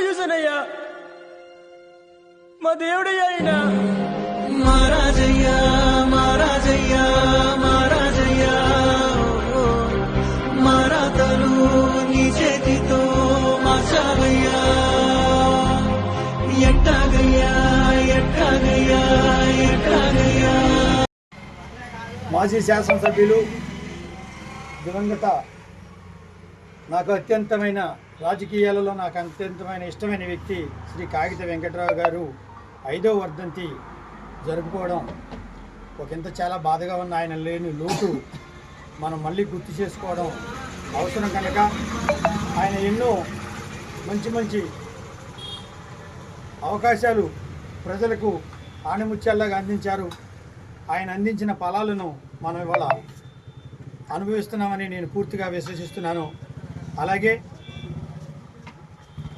చూసానయ్యా, మా దేవుడయ్యా ఆయన. మహారాజయ్యా మహారాజయ్యా మహారాజయ్యా, మారాతలు నీ చేతితో మార్చావయ్యా. ఎట్టాగయ్యా ఎట్టాగయ్యా ఎట్టాగయ్యా. మాజీ శాసనసభ్యులు దివంగత నాకు అత్యంతమైన రాజకీయాలలో నాకు అత్యంతమైన ఇష్టమైన వ్యక్తి శ్రీ కాగిత వెంకట్రావు గారు 5వ వర్ధంతి జరుపుకోవడం ఒకంత చాలా బాధగా ఉన్న. ఆయన లేని లోటు మనం మళ్ళీ గుర్తు చేసుకోవడం అవసరం కనుక ఆయన ఎన్నో మంచి మంచి అవకాశాలు ప్రజలకు ఆణిముత్యాల్లాగా అందించారు. ఆయన అందించిన ఫలాలను మనం ఇవాళ అనుభవిస్తున్నామని నేను పూర్తిగా విశ్వసిస్తున్నాను. అలాగే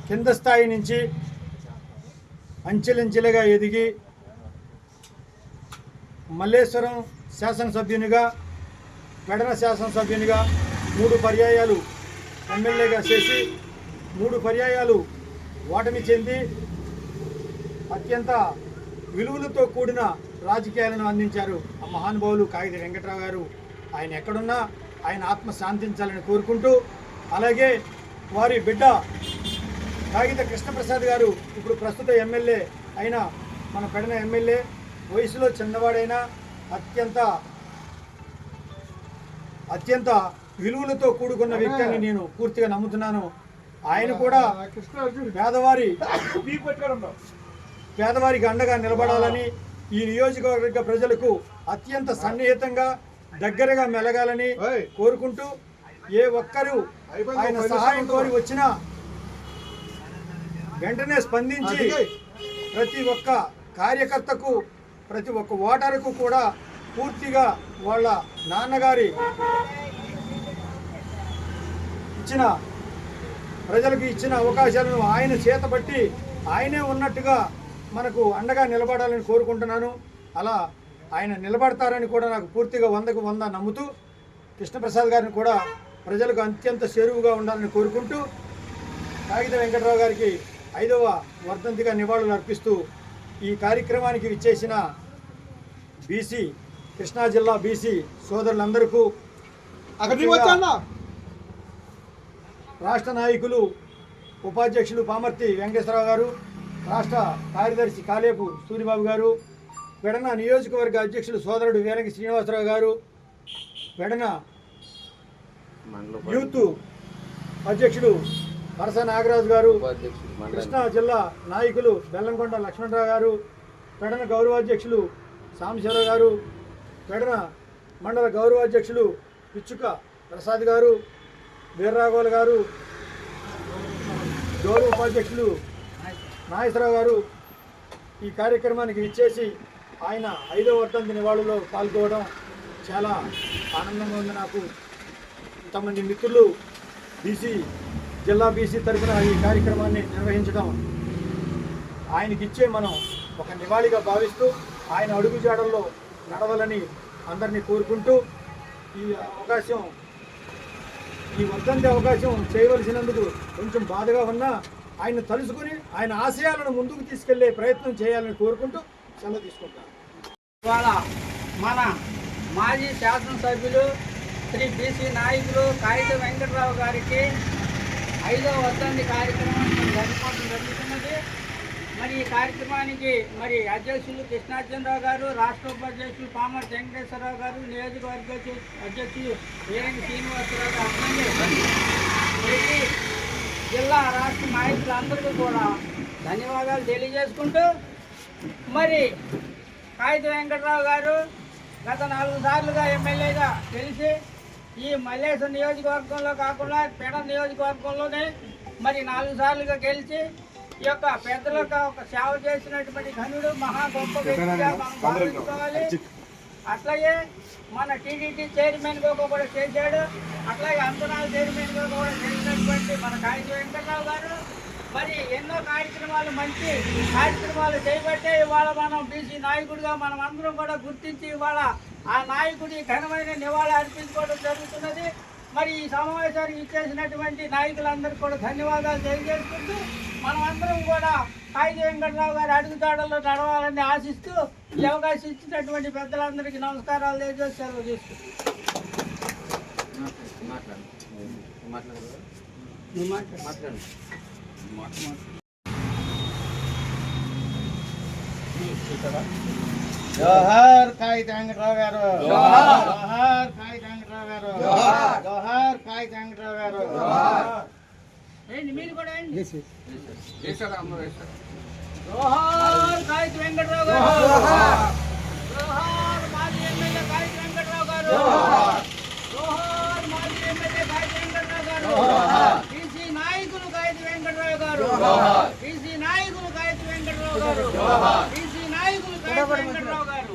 కింద స్థాయి నుంచి అంచెలంచెలుగా ఎదిగి మల్లేశ్వరం శాసనసభ్యునిగా, పెడన శాసనసభ్యునిగా 3 పర్యాయాలు ఎమ్మెల్యేగా చేసి 3 పర్యాయాలు ఓటమి చెంది అత్యంత విలువలతో కూడిన రాజకీయాలను అందించారు ఆ మహానుభావులు కాగిత వెంకట్రావు గారు. ఆయన ఎక్కడున్నా ఆయన ఆత్మ శాంతించాలని కోరుకుంటూ, అలాగే వారి బిడ్డ కాగిత కృష్ణప్రసాద్ గారు ఇప్పుడు ప్రస్తుత ఎమ్మెల్యే అయిన మన పెడన ఎమ్మెల్యే, వయసులో చిన్నవాడైనా అత్యంత విలువలతో కూడుకున్న వ్యక్తి అని నేను పూర్తిగా నమ్ముతున్నాను. ఆయన కూడా పేదవారికి అండగా నిలబడాలని, ఈ నియోజకవర్గ ప్రజలకు అత్యంత సన్నిహితంగా దగ్గరగా మెలగాలని కోరుకుంటూ, ఏ ఒక్కరూ ఆయన సహాయం కోరి వచ్చినా వెంటనే స్పందించి ప్రతి ఒక్క కార్యకర్తకు, ప్రతి ఒక్క ఓటరుకు కూడా పూర్తిగా వాళ్ళ నాన్నగారి ప్రజలకు ఇచ్చిన అవకాశాలను ఆయన చేతబట్టి ఆయనే ఉన్నట్టుగా మనకు అండగా నిలబడాలని కోరుకుంటున్నాను. అలా ఆయన నిలబడతారని కూడా నాకు పూర్తిగా 100కు 100 నమ్ముతూ, కృష్ణప్రసాద్ గారిని కూడా ప్రజలకు అత్యంత చేరువుగా ఉండాలని కోరుకుంటూ, కాగిత వెంకట్రావు గారికి 5వ వర్ధంతిగా నివాళులు అర్పిస్తూ ఈ కార్యక్రమానికి విచ్చేసిన బీసీ, కృష్ణా జిల్లా బీసీ సోదరులందరికీ, రాష్ట్ర నాయకులు ఉపాధ్యక్షులు పామర్తి వెంకటేశ్వరరావు గారు, రాష్ట్ర కార్యదర్శి కాలేపు సూరిబాబు గారు, పెడన నియోజకవర్గ అధ్యక్షులు సోదరుడు వీరంగి శ్రీనివాసరావు గారు, పెడన యూత్ అధ్యక్షుడు వరస నాగరాజు గారు, కృష్ణా జిల్లా నాయకులు బెల్లంకొండ లక్ష్మణరావు గారు, పెడన గౌరవాధ్యక్షులు సాంబశివరావు గారు, పెడన మండల గౌరవాధ్యక్షులు పిచ్చుక ప్రసాద్ గారు, వీర్రాఘోల్ గారు, గౌరవ ఉపాధ్యక్షులు నాగేశ్వరరావు గారు ఈ కార్యక్రమానికి విచ్చేసి ఆయన 5వ వర్ధంతి నివాళులో పాల్గొనడం చాలా ఆనందంగా ఉంది నాకు. ఇంతమంది మిత్రులు జిల్లా బీసీ తరఫున ఈ కార్యక్రమాన్ని నిర్వహించడం ఆయనకిచ్చే మనం ఒక నివాళిగా భావిస్తూ ఆయన అడుగుజాడల్లో నడవాలని అందరినీ కోరుకుంటూ, ఈ వర్ధంతి అవకాశం చేయవలసినందుకు కొంచెం బాధగా ఉన్నా ఆయన తలుసుకుని ఆయన ఆశయాలను ముందుకు తీసుకెళ్లే ప్రయత్నం చేయాలని కోరుకుంటూ సెలవు తీసుకుంటాను. ఇవాళ మన మాజీ శాసనసభ్యులు శ్రీ బీసీ నాయకులు కాగిత వెంకట్రావు గారికి 5వ వర్ధంతి కార్యక్రమాన్ని జరుపుకోవడం జరుగుతున్నది. మరి ఈ కార్యక్రమానికి అధ్యక్షులు కృష్ణార్జునరావు గారు, రాష్ట్ర ఉపాధ్యక్షులు పామర్తి వెంకటేశ్వరరావు గారు, నియోజకవర్గ అధ్యక్షులు వీరంగి శ్రీనివాసరావు గారు, ప్రతి జిల్లా రాష్ట్ర నాయకులందరికీ కూడా ధన్యవాదాలు తెలియజేసుకుంటూ, మరి కాగిత వెంకట్రావు గారు గత 4 సార్లుగా ఎమ్మెల్యేగా గెలిచి ఈ మల్లేశ్వరం నియోజకవర్గంలో కాకుండా పెడ నియోజకవర్గంలోనే 4 సార్లుగా గెలిచి ఈ యొక్క పెద్దలకు ఒక సేవ చేసినటువంటి ఘనుడు, మహా గొప్ప వ్యక్తిగా మనం భావించుకోవాలి. అట్లాగే మన టీడీటీ చైర్మన్గా కూడా చేశాడు, అట్లాగే అంతనాల చైర్మన్గా కూడా చేసినటువంటి మన కాగిత వెంకట్రావు గారు ఎన్నో కార్యక్రమాలు, మంచి కార్యక్రమాలు చేయబట్టే ఇవాళ మనం బీసీ నాయకుడిగా మనం అందరం కూడా గుర్తించి ఇవాళ ఆ నాయకుడి ఘనమైన నివాళి అర్పించుకోవడం జరుగుతున్నది. ఈ సమావేశానికి ఇచ్చేసినటువంటి నాయకులందరికీ కూడా ధన్యవాదాలు తెలియజేసుకుంటూ మనమందరం కూడా కాగిత వెంకటరావు గారి అడుగుతాడల్లో నడవాలని ఆశిస్తూ ఈ అవకాశం ఇచ్చినటువంటి పెద్దలందరికీ నమస్కారాలు తెలియజేసి సెలవు తీసుకుంటాం. జోహార్ కాగిత వెంకటరావు గారు, జోహార్ కాగిత వెంకటరావు గారు, జోహార్ కాగిత వెంకటరావు గారు. మీరు కూడా జోహార్ కాగిత వెంకటరావు గారు, జోహార్ మాజీ ఎమ్మెల్యే కాగిత వెంకటరావు గారు, జోహార్ మాజీ ఎమ్మెల్యే కాగిత వెంకటరావు గారు, బీసీ నాయకులు కాగిత వెంకటరావు గారు, బీసీ నాయకులు కాగిత వెంకటరావు గారు, బీసీ నాయకులు కాగిత వెంకటరావు గారు.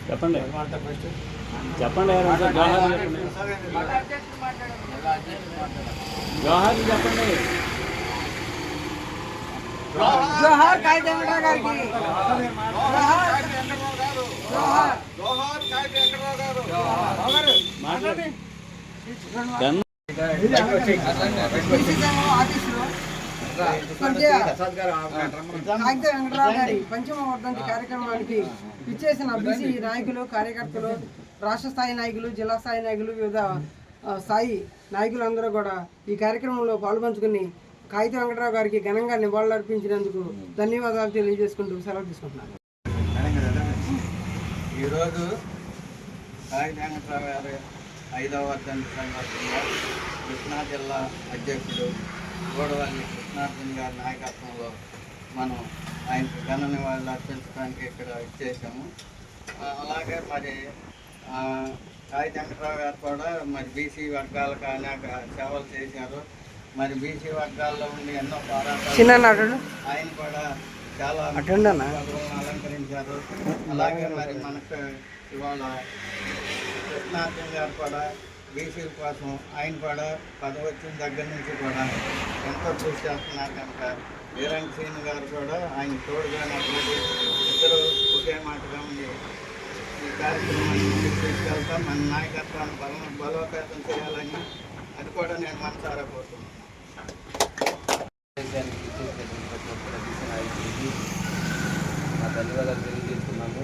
చెప్పండి చెప్పండి జోహార్ చెప్పండి. జోహార్ కాగిత వెంకటరావు గారికి, మాట్లాడండి. కాగిత వెంకటరావు గారి పంచమ వర్ధంతి కార్యక్రమానికి ఇచ్చేసిన బీసీ నాయకులు, కార్యకర్తలు, రాష్ట్ర స్థాయి నాయకులు, జిల్లా స్థాయి నాయకులు, వివిధ స్థాయి నాయకులందరూ కూడా ఈ కార్యక్రమంలో పాల్పంచుకుని కాగిత వెంకటరావు గారికి ఘనంగా నివాళులర్పించినందుకు ధన్యవాదాలు తెలియజేసుకుంటూ సెలవు తీసుకుంటున్నాను. ఈరోజు కాగిత వెంకటరావు గారి 5వ వర్ధంతి సందర్భంగా కృష్ణా జిల్లా అధ్యక్షుడు గోడవల్లి కృష్ణార్జున్ గారి నాయకత్వంలో మనం ఆయనకు ఘన నివాళులు అర్పించడానికి ఇక్కడ ఇచ్చేసాము. అలాగే మరి కాగిత వెంకటరావు గారు కూడా మరి బీసీ వర్గాలకు అనేక సేవలు చేశారు. మరి బీసీ వర్గాల్లో ఉండి ఎన్నో పోరాటాలు ఆయన కూడా చాలా పదవులను అలంకరించారు. అలాగే మరి మనకు ఇవాళ కృష్ణార్జున్ గారు కూడా బీసీల కోసం ఆయన కూడా పదవి వచ్చిన దగ్గర నుంచి కూడా ఎంతో కృషి చేస్తున్నారు కనుక వీరంగ శ్రీను గారు కూడా ఆయన తోడుగా నటువంటి ఇద్దరు ఒకే మాటగా ఉంది ఈ కార్యక్రమాన్ని ముందుకు తీసుకెళ్తాం. మన నాయకత్వాన్ని బలోపేతం చేయాలని అది కూడా నేను మనసారా కోరుతున్నాను. ధన్యవాదాలు తెలియజేస్తున్నాము.